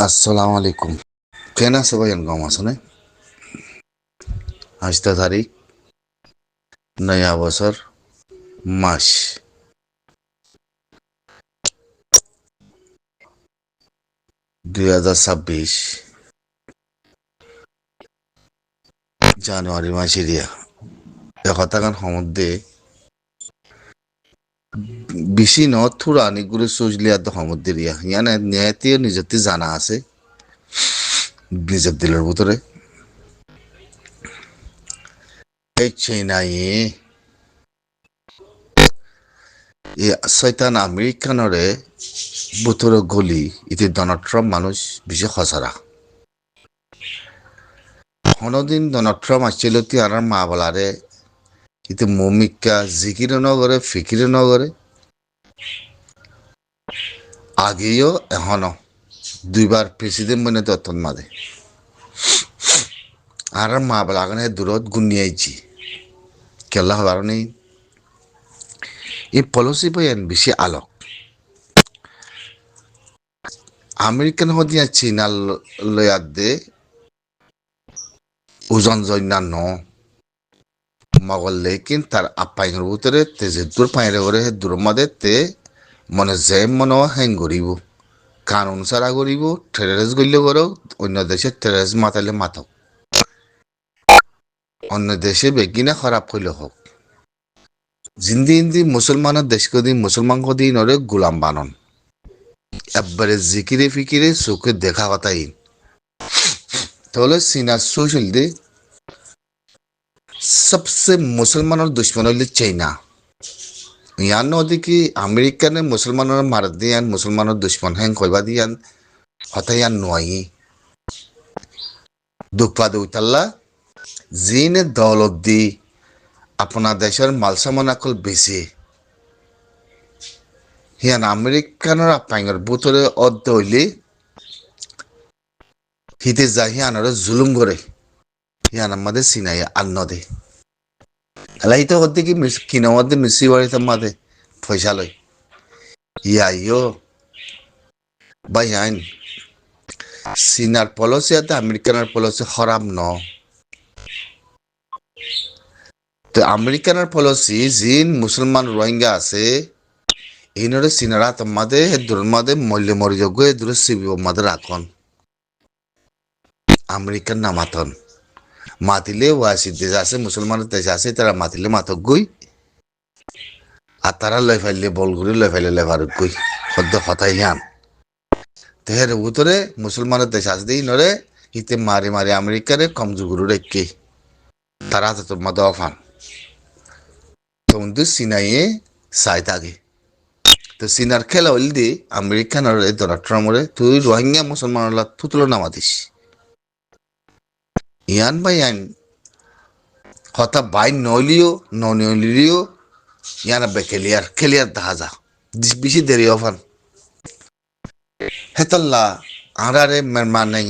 আসসালামু আলাইকুম। কেন আছে ভাইয়ান গম আছে না? আজ তো তারিখ নয়া বছর মাস 2026 জানুয়ারি মাসে দিয়া একতাগান সমুদ্রে বেশি ন থুরা অনেকগুলো সুজলিয়া তো সমুদ্রে দিয়া ইয়ানে নিয়তিও নিজতে জানা আছে নিজের দিলের ভিতরে এই চাইনাই শয়তান আমেরিকানরে ভিতরে গলি ইতি ডোনাল্ড ট্রাম্প মানুষ বেশি খসারা কোনোদিন ডোনাল্ড ট্রাম্প আসছিল আর মা বলারে ইতি মমিকা জিকির নগরে ফিকির নগরে আগেও এখনো দুইবার প্রেসিডেন্ট বনে তত্তন মাদে আর মা বলাগানে দূরত গুনিয়াইছি কেলা হবার নেই এই পলিসি বয়ান বেশি আলোক আমেরিকান হদিয়া চীনা লয়াত দে ওজন জন্যা ন মগল লেকিন তার আপাইনের ভিতরে তেজে দূর পাইরে করে দূর মাদে তে মনে যে মনে হ্যাং করিব কানুন সারা করিব টেরারিস্ট গইলে করো অন্য দেশে টেরারিস্ট মাতাইলে মাথক অন্য দেশে বেগিনে খারাপ হইলে হোক জিন্দি ইন্দি মুসলমানের দেশকে দিন মুসলমান দিন ওরে গোলাম বানন একবারে জিকিরে ফিকিরে চোখে দেখা কথাই তাহলে চীনা সোশ্যাল দে সবসে মুসলমানের দুশ্মন হইলে চাইনা ইয়ান নদী কি আমেরিকানে মুসলমানের মার দিয়ান মুসলমানের দুশ্মন হ্যাং কইবা দিয়ান হতাইয়ান নয় দুঃখা দৌতাল্লা জিনে দৌলত দি আপনার দেশের মাল সামান আকল বেশি হিয়ান আমেরিকানের আপাইঙর বুতরে অর্ধ হইলে হিতে যা হিয়ানরে জুলুম করে হিয়ান আমাদের সিনাই আন্ন দে এলাই তো হদ্দি কি কিনা মধ্যে মিসি বাড়িতে মাদে পয়সা লই ইয়ো বা ইয়াইন চীনার পলিসি আছে আমেরিকানের পলিসি খারাপ ন তো আমেরিকানের পলিসি জিন মুসলমান রোহিঙ্গা আছে ইনরে চীনারা তোমাদের দূর মাদে মূল্য মর্যোগ্য দূরে শিবিব মাদে রাখন আমেরিকান নামাতন মাতিলে ওয়াসি দেশ আছে মুসলমানের দেশ আছে তারা মাতিলে মাতক গই আর তারা লই ফাইলে বল ঘুরি লই ফাইলে লেভার গই সদ্য হতাই হিয়ান তেহের উতরে মুসলমানের দেশ আছে দিই নরে ইতে মারি মারি আমেরিকারে কমজোর গুরু রেখে তারা তো তোর মাদে অফান তো সিনাইয়ে চাই থাকে তো চীনার খেলা হইল দি আমেরিকানের ডোনাল্ড ট্রাম্পরে তুই রোহিঙ্গা মুসলমানের থুতলো নামা দিস ইয়ান বা ইয়ান হতা বাই নইলিও নইলিও ইয়ান বে খেলিয়ার দেখা যা বেশি দেরি অফান হেতল্লা আরারে মানে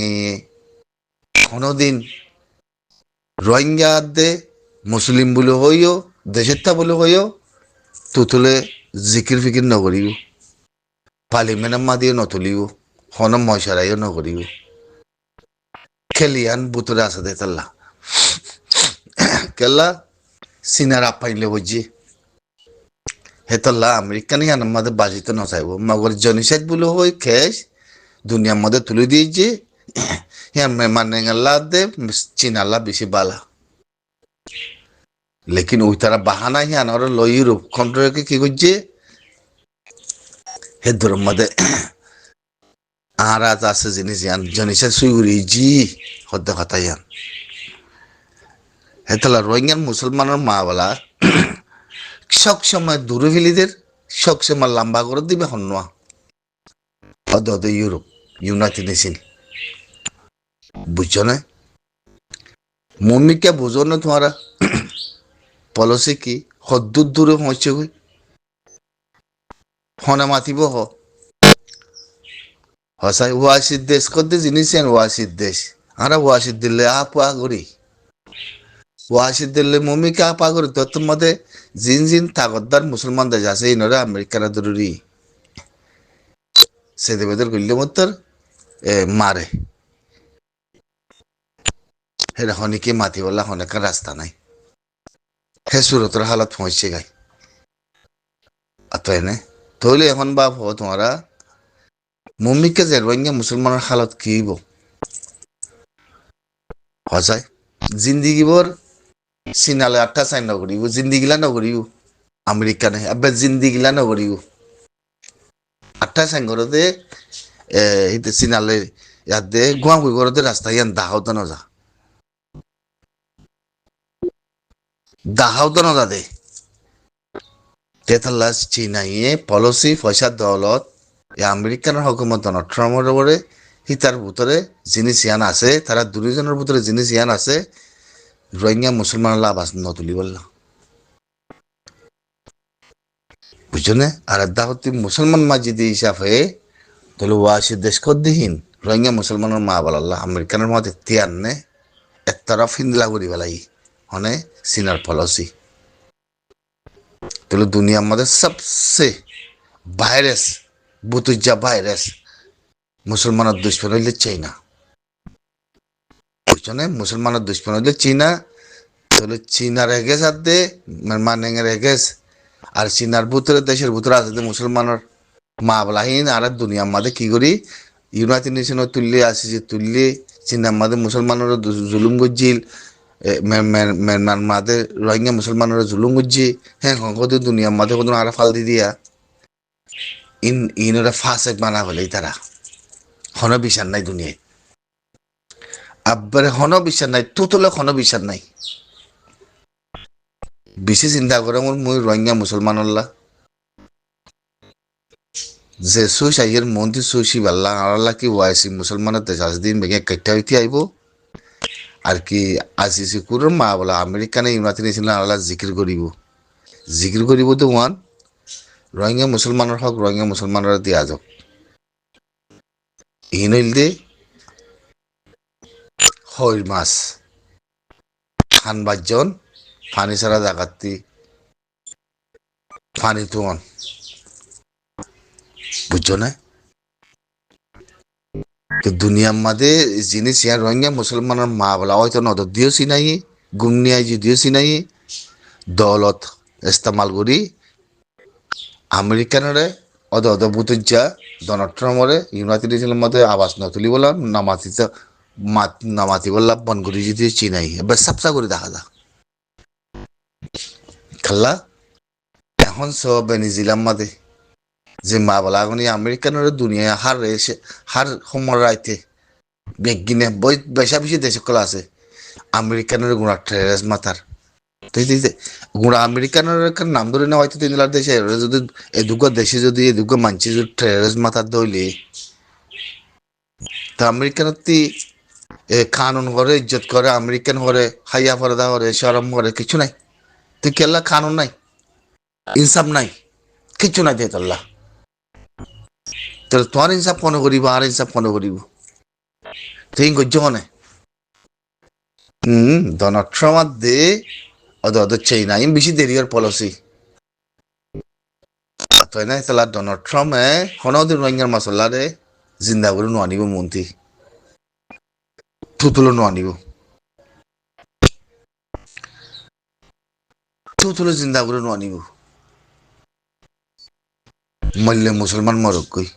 কোনোদিন রোহিঙ্গা দে মুসলিম বলে হইও দেশের তা বলে হইও তুতুলে জিকির ফিকির নকরিব পার্লিমেন্ট মা দিয়ে নতুলিব হন ময়সারাইও নকরিব খেলিয়ান বুতরে আছে দে তাল্লা কেলা চীনার আপাইলে বুঝছি হেতল্লা আমেরিকান ইয়ান মাদে বাজিতে নচাইব মগর জনিসাইড বলে হই খেস দুনিয়ার মধ্যে তুলে দিয়েছে ইয়ান মানে দে চীনাল্লা বেশি বালা লেকিন ওই তারা বাহানা হিয়ান ওরা লই ইউরোপ খন্ডকে কি করছে হে ধর্ম মধ্যে আর আজ আছে জিনিস ইয়ান জনিসাইড সুই উড়ি জি হদ্দ কথা ইয়ান হেতলা রোহিঙ্গান মুসলমানের মা বলা সব সময় দূরে ফেলিদের সব সময় লম্বা করে দিবে হন্যা অদ ইউরোপ ইউনাইটেড নেশন বুঝছো না মম্মিকে বুঝো না তোমারা পলিসি কি হদ্দুর দূরে পৌঁছে গই ফোনে মাতিব হসাই ওয়াসির দেশ কত জিনিস ওয়াসির দেশ আমরা ওয়াসির দিল্লে আপা করি ওয়াসির দিল্লে মম্মিকে আপা করি তোর মধ্যে জিন তাগতদার মুসলমান দেশ আছে ইনরে আমেরিকার জরুরি সে দেবেদের গল্য মত্তর মারে সেটা হনিকে মাতি বললা হনেকা রাস্তা নাই হে সুরতর হালত পৌঁছে গাই এনে তাহলে এখন বাপ হো তোমারা মম্মিকে যে রোহিঙ্গা মুসলমানের হালত কি হইব হসাই জিন্দিগিবর সিনালে আটটা চাই নগরিব জিন্দিগিলা নগরিব আমেরিকানে আবার জিন্দিগিলা নগরিব আটটা চাই ঘরতে সিনালে ইয়াতে গুয়াগুই ঘরতে রাস্তা ইয়ান দাহাও তো নজা দাহাও তো নজা দে তেতাল্লা চীনাইয়ে পলিসি পয়সা দলত আমেরিকানের হকুমত ডোনাল্ড ট্রাম্পের উপরে হিতার ভিতরে জিনিস ইয়ান আছে তারা দুজনের ভিতরে জিনিস ইয়ান আছে রোহিঙ্গা মুসলমান আবাস নতুলি বলল বুঝছো না আর দাহতি মুসলমান মাজিদি হিসাবে তাহলে ওয়াসি দেশ কদ্দিহীন রোহিঙ্গা মুসলমানের মা বলাল্লাহ আমেরিকানের মধ্যে তিয়ান নে একতরফ হিন্দলা করি বেলাই হনে সিনার পলিসি তাহলে দুনিয়ার মধ্যে সবসে ভাইরাস বুতুজা ভাইরাস মুসলমানের দুশ্মন হইলে চাইনা বুঝছো না মুসলমানের দুশ্মন হইলে চীনা তাহলে চীনার এগেস আর দে মানেঙ্গের এগেস আর চীনার ভিতরে দেশের ভিতরে আছে মুসলমানের মা বলাহীন আর দুনিয়ার মাঝে কি করি ইউনাইটেড নেশনের তুললে আসিছে তুললে চীনার মাঝে মুসলমানের জুলুম গজ্জিল মেনমার মাঝে রোহিঙ্গা মুসলমানের জুলুম গজ্জি হ্যাঁ হংকতে দুনিয়ার মাঝে কোনো আর ফাল দি দিয়া ইনরা ফাঁসেক বানা হলেই তারা হন বিচার নাই দুনিয়ায় আব্বারে হন বিচার নাই তোতলে হন বিচার নাই বেশি চিন্তা করে মোৰ মই রোহিঙ্গা মুসলমানল্লা যে সুই সাইয়ের মন্দির সুইসি বাল্লা আল্লাহ কি ওয়াইসি মুসলমানের দেশ দিন ভেঙে কেটে হইতে আইব আর কি আসিসি কুরের মা বলা আমেরিকানে ইউনাইটেড নেশন আল্লাহ জিকির করিব তো ওয়ান রোহিঙ্গা মুসলমানের হক রোহিঙ্গা মুসলমানের দিয়া যাক ইনইল দে হইল মাছ খান বাজন পানি ছাড়া জাগাতি পানি তোন বুঝছো না তো দুনিয়ার মাঝে জিনিস ইয়ার রোহিঙ্গা মুসলমানের মা বলা হয়তো নদ দিও চিনাই গুমনিয়াই যদিও চিনাই দলত ইস্তেমাল করি আমেরিকানরে অদ বুতুজা ডোনাল্ড ট্রাম্পরে ইউনাইটেড নেশনের মধ্যে আবাস নতুলি বললাম নামাতি বললাম বন করি যদি চিনাই এবার সাপসা করে দেখা যা খাল্লা এখন সব বেনিজিলাম মাদে যে মা বলা এখন আমেরিকানের দুনিয়ায় হার সময় রাইতে বেগিনে বই বেশা বেশি দেশ কলা আছে আমেরিকানের গুণা ট্রেরেস মাথার গুণা আমেরিকানের নাম ধরে না হয়তো তিন লাখ দেশে যদি এদুগো দেশে যদি এদুগো মানছি যদি ট্রেরেস মাথার দইলে তা আমেরিকানের কানুন করে ইজ্জত করে আমেরিকান করে হাইয়া পরদা করে শরম করে কিছু নাই তুই কেল্লা কানুন নাই ইনসাফ নাই কিছু নাই দিয়ে তোল্লা তাহলে তোমার ইনসাফ কোন করিব আর ইনসাফ কোন করিব তুই গজ্য হনে ডোনাল্ড ট্রাম্প দে অদ চাইনা ইম বেশি দেরিয়ার পলিসি তাই না তাহলে ডোনাল্ড ট্রাম্পে হনদিন রোহিঙ্গার মাসল্লা রে জিন্দা করে নোয়ানিব মন্ত্রী থুতুলো নোয়ানিব থুতুলো জিন্দা করে নোয়ানিব মল্লে মুসলমান মরক কই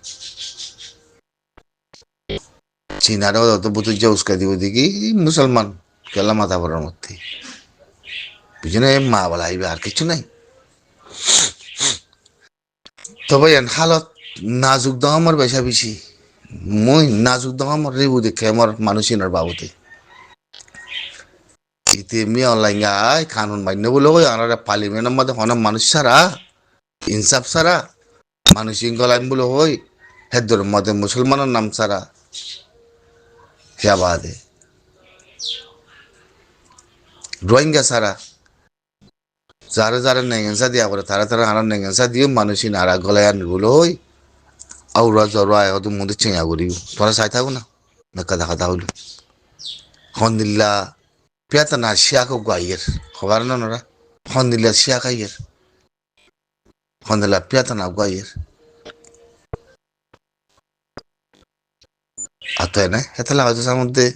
চীনারাও অত বুতুজা উস্কা দিব দেখি মুসলমান কেলা মাথা পড়ার মধ্যে বুঝলে মা বলা আইবে আর কিছু নাই তবে হালত নাজুক দাম আমার বেশা বেশি মই নাজুক দাম আমার রেবু দেখে আমার মানুষিনার বাবুতে ইতে মি অনলাইন আয় কানুন মান্য বলে ওই আর পার্লিমেন্টের মধ্যে হন মানুষ ছাড়া ইনসাফ ছাড়া মানুষ ইঙ্গলাইন বলে হই হেদর মধ্যে মুসলমানের নাম ছাড়া বাদে রোহিঙ্গা ছাড়া যারা যারা নেগেন্সা দিয়া করে তারা তারা আনার নেগেন্সা দিয়ে মানুষই নারা গলায় আনগুলো হই আউরা জরা হয়তো মধ্যে চেঁয়া করি তোরা চাই থাকো না দেখা দেখা তাহলে হন্দিল্লা পেয়াতা না শিয়াকে গাইয়ের খবর না ওরা হন্দিল্লা শিয়া খাইয়ের হন্দিল্লা পেয়াতা না গাইয়ের আতো না হেতে লাগাইতো তার মধ্যে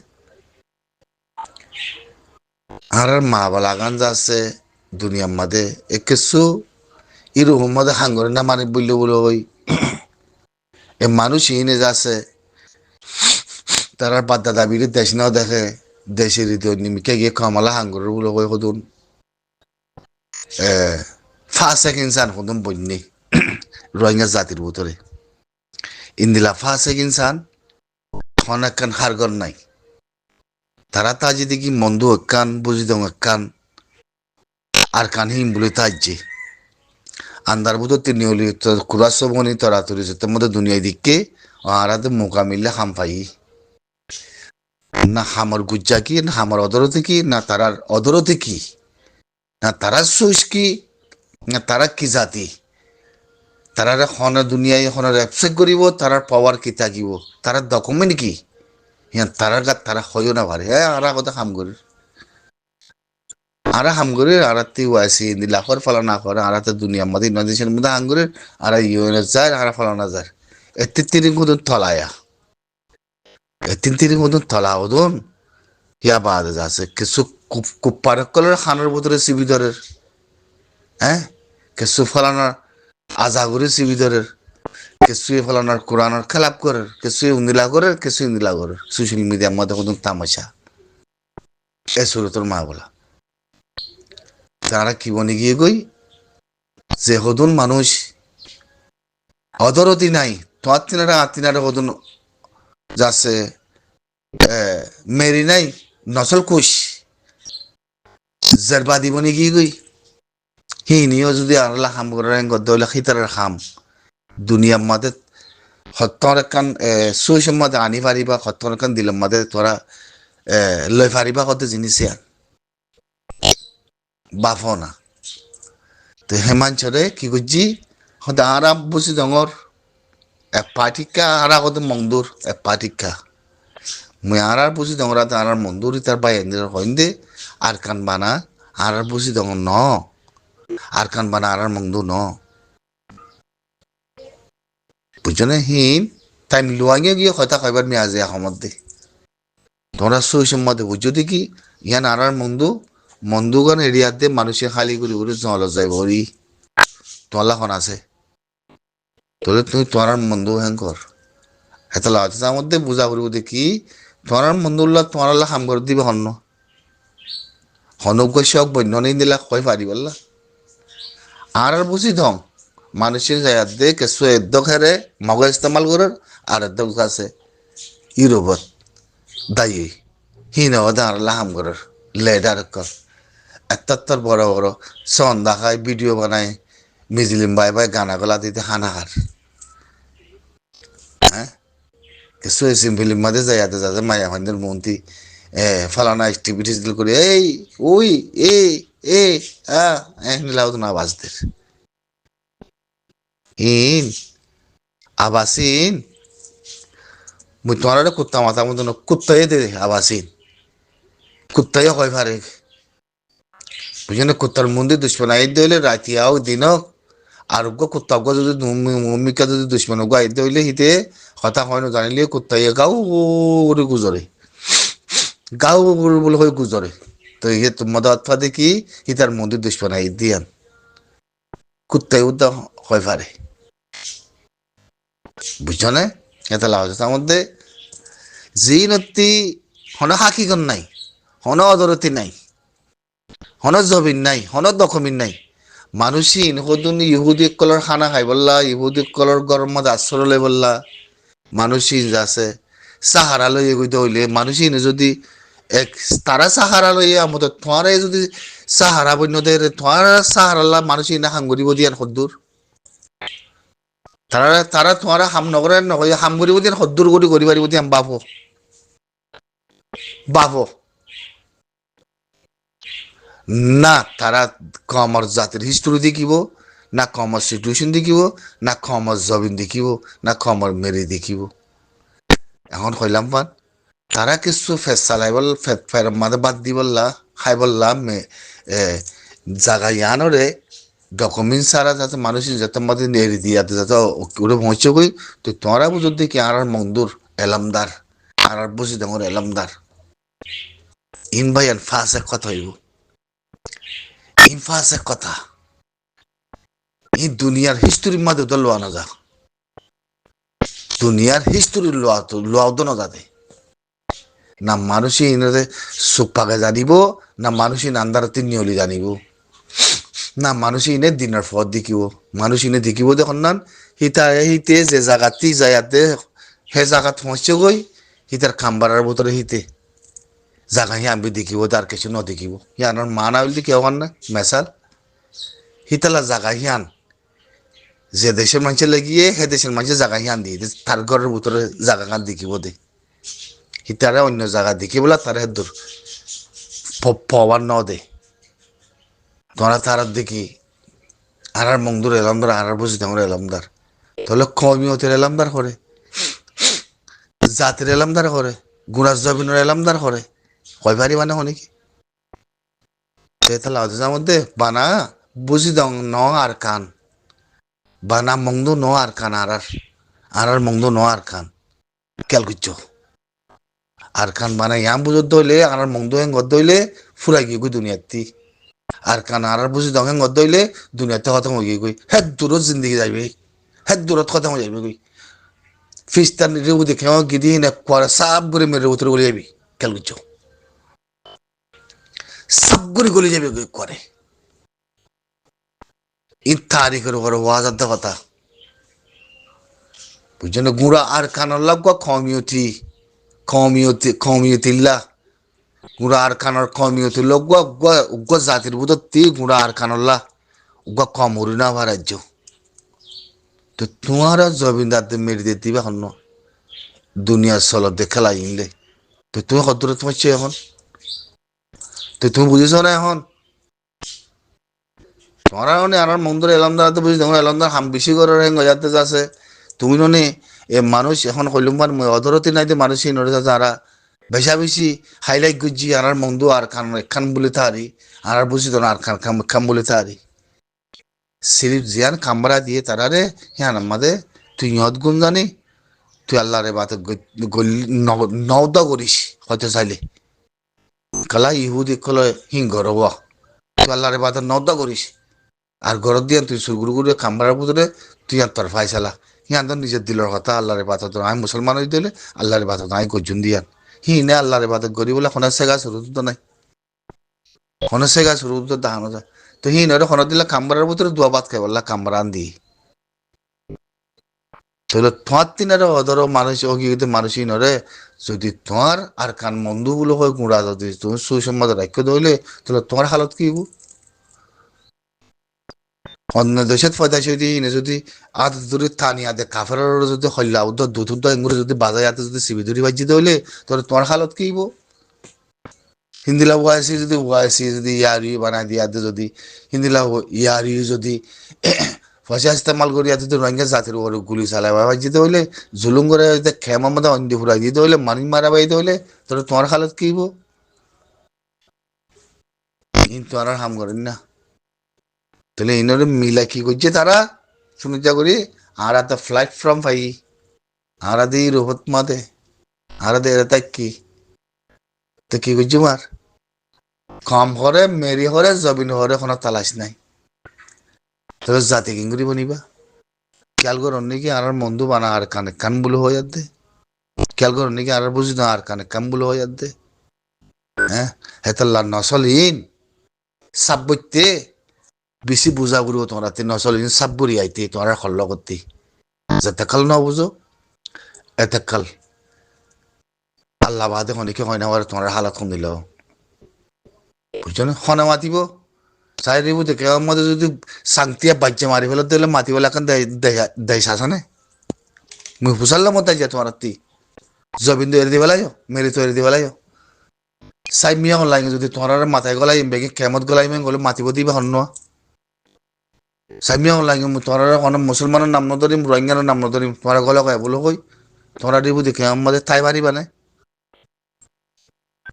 আর মা বালাগান যাচ্ছে দুনিয়ার মাঝে কিছু ইরকম মধ্যে হাঙ্গরে না মানে বললে বলে ওই এ মানুষ ইনে যাচ্ছে তারার বাদ্দা দাবির দেশ নাও দেখে দেশের নিমিকে গিয়ে কমলা হাঙ্গরের বলে ওই হদুন ফাঁসে ইনসান হদুন বন্যে রোহিঙ্গা জাতির ভিতরে ইন্দিলা ফাঁসে ইনসান অনেকখান হারগর নাই তারা তা যদি কি মন্দ একখান বুঝি দং একখান আর কান হিম বলে তাজ্যে আন্দার বুধ তিনি হলি কুরাস বনি তরা তরি তোর মধ্যে দুনিয়ায় দিককে আরাতে মোকা মিললে হাম পাই না হামর গুজ্জা কি না হামর অদরতে কি না তারার অদরতে কি না তারা সুস কি না তারা কি জাতি তারা হনে দুনিয়ায় হনে রেপসেক করিব তারার পাওয়ার কি থাকিব তারার ডকুমেন্ট কি হ্যাঁ তারার গাত তারা হইও না পারে হ্যাঁ আরা কথা হাম করে আরা হাম করে আরাতে ওয়াসি লাখর ফলানা করে আরাতে দুনিয়ার মধ্যে নদীশের মধ্যে হাম করে আরা ইউএন যায় আরা ফলানা যায় এতে তিরিং মতন থলায়া তিন তিরিং মতন থলা ওদন ইয়া বাদ যাচ্ছে কিছু কুপ্পার কলের খানোর ভিতরে শিবিদরের হ্যাঁ কিছু ফলানার আজাগরে শিবিদরের কিছু ফলানার কোরআনের খেলাপ করার কিছু উন্দিলা করার কিছু ইন্দিলা করার সোশ্যাল মিডিয়ার মধ্যে কোনো তামাশা এ সুরতর মা বলা তারা কি বনে গিয়ে গই যে হদুন মানুষ অদরতি নাই তোমার তিনারা আতিনারা হদুন যাচ্ছে মেরি নাই নসল কুশ জারবাদি বনে গিয়ে গই হিনিও যদি আল্লাহ খাম করেন গদ্দলে খিতারের খাম দুনিয়ার মাঝে সত্যর একখান সুইসের মধ্যে আনি পারিবা সত্যর একখান দিলের মাঝে তোরা লই পারিবা কত জিনিস বাফ না তো হেমাঞ্চলে কি করছি হতে আরাম বসি ডঙর এক পাটিকা আরা কত মন্দুর এক পাটিকা মুই আর বুঝি ডঙরাতে আর মন্দুরি তার বাই হইন্দে আর কান বানা আর বুঝি ডঙর ন আর কান বানা আর মন্দু ন বুঝনে হিন তাই লুয়াঙ্গে গিয়ে কথা কইবার মি আজ মধ্যে তোমরা সুইসের মধ্যে বুঝছো দেখি ইয়ান আর মন্দুগণ এরিয়াতে মানুষের খালি করে করে জল যায় ভরি তোলাখন আছে তোলে তুই তোমার মন্দু হ্যাং কর এত লাগাতে তার মধ্যে বুঝা করবো দেখি তোমার মন্দুল্লাহ তোমার আল্লাহ হাম করে দিবে হন্য হনক শখ বন্য নেই দিলা কয় পারি বললা আর বুঝি ধং মানুষের জায়গা দিয়ে কেসু এদ্দক হেরে মগ ইস্তেমাল করার আর এদ্দক আছে ইউরোপত দায়ী হিন আর আল্লাহ হাম করার লেডার কর এত বড় বড় সন দেখায় ভিডিও বানায় মিজলিম বাই বাই গানা গলা দিতে হানাহার হ্যাঁ কিছু ফিল্ম মাঝে যাইতে যাতে মায়া ভান্ডের মন্ত্রী ফালানা অ্যাক্টিভিটিস করে এই ওই এ নিলাও তো না বাজদের ইন আবাসিন মুই তোমার একটা কুত্তা মাথা মতন কুত্তাই দে আবাসিন কুত্তাই হয় পারে বুঝলেন কুত্তার মন্দির দুশ্মন আই দিলে রাতিয়াও দিনক আরোগ্য কুত্তা যদি ভূমিকা যদি দুশ্মন আইতে হইলে হিতে কথা হয় না জানিলে কুত্তাই গাও করে গুজরে গাও বলে হয়ে গুজরে তো ইয়ে মদাত ফাদে কি হিতার মন্দির দুশ্মন আই দিয়ান কুত্তাই উদ্যা হয় পারে বুঝছো না এত লাভ তার মধ্যে জি নতি হন হাকিগন নাই হন অদরতি নাই হন জবিন নাই হন দখমিন নাই মানুষই হদুন ইহুদি কলর খানা খাই বললা ইহুদি কলর গরম মধ্যে আশ্রয় লই বললা মানুষই আছে সাহারা লই এগুইতে হইলে মানুষই যদি এক তারা সাহারা লই আমাদের তোমারে যদি সাহারা বন্যদের তোমার সাহারা মানুষই না হাঙ্গরিব দিয়ান হদ্দুর তারা তোমার হাম নগরের নয় হাম করিব দিয়ান হদ্দুর করি করি পারিব দিয়ান বাপো বাপো না তারা কমর জাতির হিস্টোরি দেখিব না কমর সিচুয়েশন দেখিব না কমর জবিন দেখিব না কমর মেরি দেখিব এখন কইলাম পান তারা কিছু ফেস চালাইবল ফের মাঝে বাদ দি বললা খাই বললাম জাগা ইয়ানরে ডকুমেন্টস সারা যাতে মানুষ যাতে মাঝে নেড়ে দিয়াতে যাতে ওরে পৌঁছে গই তো তোরা বুঝতে কি আর মন্দুর এলামদার আর বুঝি দঙর এলামদার ইন ভাইয়ান ফাঁসে কথা হইব ইন ফাঁসে কথা এই দুনিয়ার হিস্টোরির মাঝে তো লোয়া না যা দুনিয়ার হিস্টোরি লোয়া তো লোয়াও তো না যাতে না মানুষই ইনতে সুখ পাকে জানিব না মানুষই নান্দারতি নিয়লি জানিব না মানুষই ইনে দিনের পথ দেখিব মানুষ ইনে দেখিব দেখুন না হিতে যে জায়গাতেই যায়াতে হে জায়গাত পৌঁছে গই হিতার খাম্বারার ভিতরে হিতে জায়গা হি আমি দেখিব তার কিছু ন দেখিব ইয়ানোর মা না হইলে কেউ না মেসাল হিতালা জায়গা হিয়ান যে দেশের মানুষের লাগিয়ে হে দেশের মানুষের জায়গা হিয়ান দিয়ে তার ঘরের ভিতরে জায়গা গান দেখিব দে হিতারে অন্য জায়গা দেখি বলা তার দূর পাওয়ার ন দে তোরা তার দেখি আর মংদুর এলামদার আর বুঝি তোমরা এলামদার তাহলে কমিয়তের এলামদার করে জাতির এলামদার করে গুণাস জবিনের এলামদার করে কয়বারই মানে হনিকি তাহলে অজার মধ্যে বানা বুঝি দং ন আর কান বানা মংদু ন আর কান আর মংদু ন আর কান কেল গুচ্ছ আর খান বানা ইয়াম বুঝত দইলে আর মংদু হেং গদ দইলে ফুরাই গিয়ে গই দুনিয়াতি আর কান আর বুঝি দং হেং গদ দইলে দুনিয়াতে খতম হয়ে গিয়ে গই হেক দূরত জিন্দগি যাইবে হেক দূরত খতম হয়ে যাবে গই ফিস্তান রেউ দেখে গিদি না করে সাব করে মেরে উতরে গলে যাবি কেল গুচ্ছ সাব করে গলে যাবে গই করে ইন তারিখের উপরে ওয়াজার কথা বুঝছেন গুড়া আর কানার লাগা কমিউতিল্লা গুড়া আর খানার কমিউতি লোক জাতির বুধ তি গুড়া আর খানল্লা উগা কম হরি না রাজ্য তো তোমার জবিনদার মেরে দিয়ে দিবা এখন দুনিয়ার চলত দেখালা ইনলে তো তুমি কতদূরে তোমার এখন তো তুমি বুঝেছ না এখন তোমার আর মন্দির এলামদার তো বুঝি তোমার এলামদার হাম বেশি করে যাতে যাচ্ছে তুমি নে এ মানুষ এখন কইলুম্বার অধরতি নাই মানুষই নড়ে যারা বেশা বেশি হাইলাইট গুজি আর মন্দু আর খান বলে তারি আর বুঝি তো আর খাম বলে তারি সিরিপ জিয়ান খাম্বারা দিয়ে তারারে হ্যাঁ আমাদের তুই ইহত গুণ জানি তুই আল্লাহরে বাত নওদা করিস হয়তো চাইলে কালা ইহুদি কল হিংগর হওয়া তুই আল্লাহরে বাত নওদা করিস আর ঘরত দিয়ে তুই সুরগুরু করে খাম্বারার ভিতরে তুই আর তোর ফাইসালা হিয়ান তো নিজের দিলের কথা আল্লাহরে বাত আমি মুসলমান হয়ে দিলে আল্লাহরে বাত আমি গর্জুন দিয়ান নে আল্লাহরে বাত করি বলে খনের সেগা শুরু তো নাই খনের সেগা শুরু তো দেখানো যায় তো নরে খনত দিলে খাম্বারার ভিতরে দোয়া ভাত খাই বললা খাম্বারা আন দি তাহলে তোমার তিনারে অধর মানুষ অগিত মানুষই নরে যদি তোমার আর কান মন্দু গুলো হয় গুঁড়া যদি তুমি সুসম্বাদ রাখ্য ধরলে তাহলে তোমার হালত কি হবো অন্য দেশত ফয়দাইছে যদি আদ দূরে থানি আদে কাফের যদি হল্লা উদ্দ দুধ এঙ্গুরে যদি বাজায় আতে যদি সিবি ধরি বাজি দইলে তাহলে তোমার হালত কি হবো হিন্দিলা ওয়াইসি যদি ইয়ারি বানাই দিয়া যদি হিন্দিলা ইয়ারি যদি পয়সা ইস্তেমাল করি যদি রোহিঙ্গা জাতির উপরে গুলি চালাই বাজিতে হইলে জুলুম করে খেমার মধ্যে অন্দি ফুরাই দিতে হইলে মানুষ মারা বাইতে হইলে তাহলে তোমার হালত কি হবো কিন্তু আর হাম করেন না তাহলে ইনরে মিলা কি করছে তারা শুনে যা করি আর একটা ফ্লাইট ফ্রম পাই আর আদি রোবত মাদে আর আদে এরা তাই কি তো কি করছি মার কম হরে মেরি হরে জবিন হরে কোনো তালাশ নাই তবে জাতি কিঙ্গুরি বনিবা খেয়াল করুন নাকি আর মন্দু বানা আর কানে কান বলে হয়ে যাতে খেয়াল করুন নাকি আর বুঝি না আর কানে কান বলে হয়ে যাতে হ্যাঁ হেতাল্লা নসলিন সাব্বইতে বেশি বুঝা বুড়ো তোমরা নচলিন সাব বুড়ি আইতে তোমরা খল্ল করতে যাতে কাল ন বুঝো এতে কাল আল্লাহ বাদে অনেকে হয় না তোমার হালাত কম দিল বুঝছো না হনে মাতিব চাই দিব দেখে মধ্যে যদি শান্তিয়া বাচ্চা মারি ফেলে দিলে মাতিবেলা এখন দেয় শাসনে মুই ফুসাল্লাম মত যা তোমার জবিন তো এড়ে দিবে লাইও মেরি তো এড়ে দিবে লাইও চাই মিয়া লাগে যদি তোমার মাথায় গলাই বেগে কেমত গলাই মেয়ে গলে মাতিব দিবে হন চাই মিয়া লাগে তোমার কোনো মুসলমানের নাম নধরিম রোহিঙ্গার নাম নধরিম তোমার গলা কয় বলো কই তোমরা দিব দেখে আমাদের তাই পারিবা না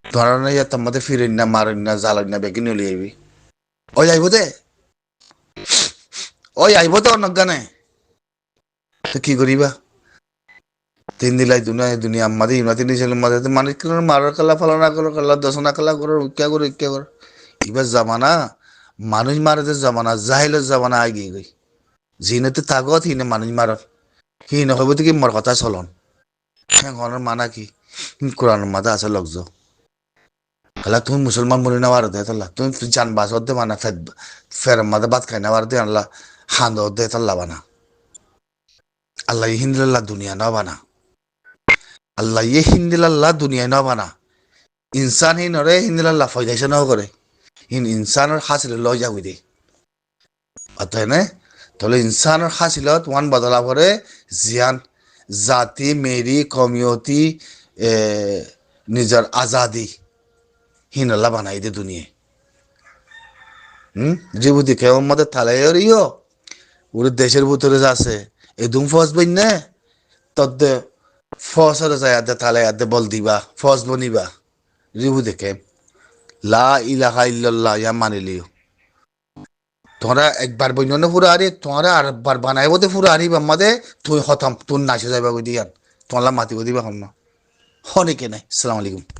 তোমরা না ইয়া তোমাদের ফিরেন না মারেন না জ্বালেন না বেগে নিয়ে আইবি ওই আইব দে ওই আইব তো অনজ্ঞানে তো কি করিবা তিন দিলাই দুনিয়া আমাদের ইমাতি নিয়েছিল মাঝে মানুষ মারার কালা ফালানা করো কালা দশনা কালা করো ইচ্ছা করো এবার জামানা মানুষ মারাদের জামানা জাহিলের জামানা আগিয়ে গই জিনেতে তাগত হিনে মানুষ মারার হিনে হইব কি মোর কথা চলন হ্যাঁ মানা কি কোরআনের মাঝে আছে লগজ কালা তুমি মুসলমান বলি না বার দে তাল্লা তুমি জান বাসর দে মানা ফের মাঝে ভাত খাই না বার দে আল্লাহ হান্দ দে তাল্লা বানা আল্লাহ হিন্দিল্লাহ দুনিয়া না বানা আল্লাহ হিন্দিল্লাহ দুনিয়া না বানা ইনসান হি নরে হিন্দিল্লাহ ফয়দাইছে ন করে ইনসানের হাসিল লয় যাবি দে অতএব তাহলে ইনসানের হাসিলত ওয়ান বদলা করে জিয়ান জাতি মেরি কমিউনিটি নিজের আজাদি হিনাল্লা বানাই দে দুনিয়া জিবুতি কেউ মধ্যে থালাইও ওর দেশের ভিতরে আছে এদুম ফস বই না তদ্দে ফসরে যায় আদে থালাই আদে বল দিবা ফস বনিবা জিবু দেখে লা ইলাহা ইল্লাল্লাহ ইয়া মানিলিও তোমরা একবার বইন পুরো আরে তোমরা আর একবার বানাইব তো পুরো আরিবা মাদে তুই হতাম তুই নাচে যাইবা কই দিয়ান তোমরা মাতিব দিবা হন না হনে কে নাই আসসালামু আলাইকুম